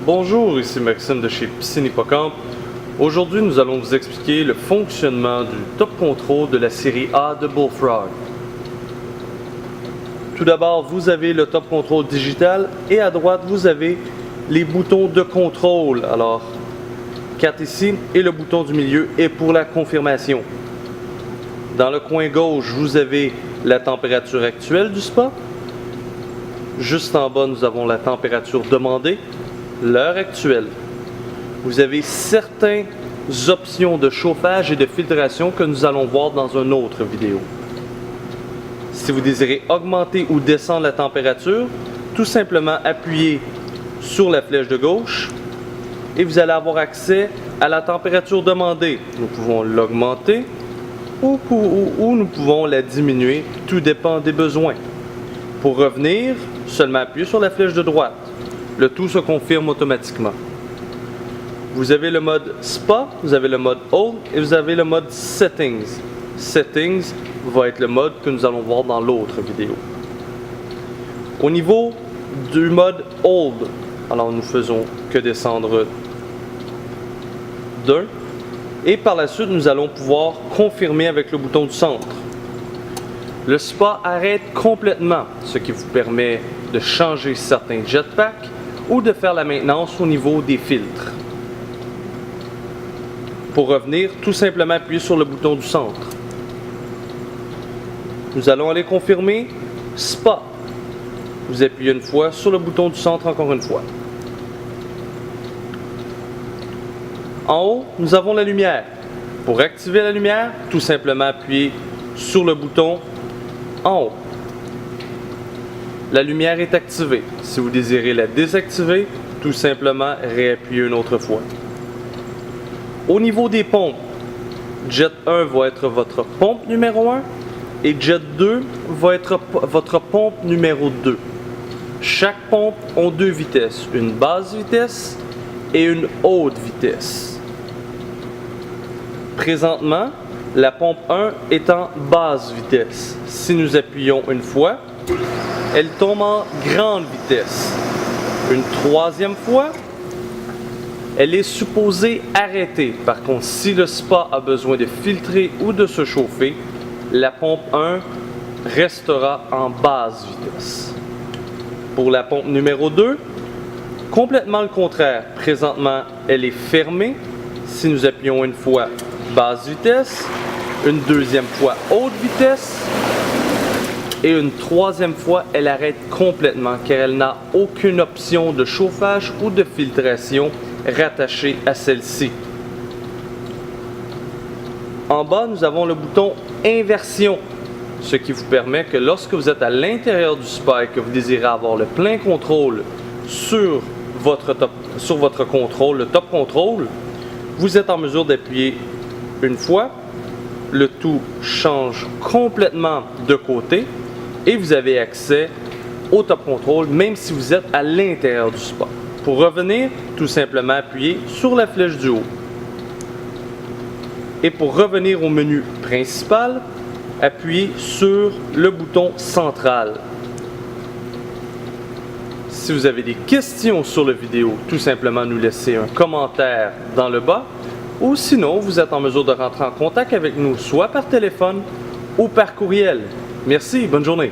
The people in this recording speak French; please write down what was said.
Bonjour, ici Maxime de chez Piscine Hippocampe. Aujourd'hui, nous allons vous expliquer le fonctionnement du top control de la série A de Bullfrog. Tout d'abord, vous avez le top control digital et à droite, vous avez les boutons de contrôle. Alors, 4 ici et le bouton du milieu est pour la confirmation. Dans le coin gauche, vous avez la température actuelle du spa. Juste en bas, nous avons la température demandée, l'heure actuelle. Vous avez certaines options de chauffage et de filtration que nous allons voir dans une autre vidéo. Si vous désirez augmenter ou descendre la température, tout simplement appuyez sur la flèche de gauche et vous allez avoir accès à la température demandée. Nous pouvons l'augmenter ou nous pouvons la diminuer, tout dépend des besoins. Pour revenir, seulement appuyez sur la flèche de droite. Le tout se confirme automatiquement. Vous avez le mode Spa, vous avez le mode Old et vous avez le mode Settings. Settings va être le mode que nous allons voir dans l'autre vidéo. Au niveau du mode Old, alors nous faisons que descendre d'un. Et par la suite, nous allons pouvoir confirmer avec le bouton du centre. Le spa arrête complètement, ce qui vous permet de changer certains jetpacks ou de faire la maintenance au niveau des filtres. Pour revenir, tout simplement appuyer sur le bouton du centre. Nous allons aller confirmer Spa. Vous appuyez une fois sur le bouton du centre encore une fois. En haut, nous avons la lumière. Pour activer la lumière, tout simplement appuyer sur le bouton en haut. La lumière est activée. Si vous désirez la désactiver, tout simplement réappuyez une autre fois. Au niveau des pompes, Jet 1 va être votre pompe numéro 1 et Jet 2 va être votre pompe numéro 2. Chaque pompe a deux vitesses, une basse vitesse et une haute vitesse. Présentement, la pompe 1 est en basse vitesse. Si nous appuyons une fois, elle tombe en grande vitesse. Une troisième fois, elle est supposée arrêter. Par contre, si le spa a besoin de filtrer ou de se chauffer, la pompe 1 restera en basse vitesse. Pour la pompe numéro 2, complètement le contraire. Présentement, elle est fermée. Si nous appuyons une fois, basse vitesse, une deuxième fois, haute vitesse, et une troisième fois, elle arrête complètement car elle n'a aucune option de chauffage ou de filtration rattachée à celle-ci. En bas, nous avons le bouton inversion, ce qui vous permet que lorsque vous êtes à l'intérieur du spa et que vous désirez avoir le plein contrôle sur votre contrôle, le top control, vous êtes en mesure d'appuyer une fois, le tout change complètement de côté et vous avez accès au top control même si vous êtes à l'intérieur du spa. Pour revenir, tout simplement appuyer sur la flèche du haut. Et pour revenir au menu principal, appuyez sur le bouton central. Si vous avez des questions sur la vidéo, tout simplement nous laisser un commentaire dans le bas ou sinon vous êtes en mesure de rentrer en contact avec nous soit par téléphone ou par courriel. Merci, bonne journée.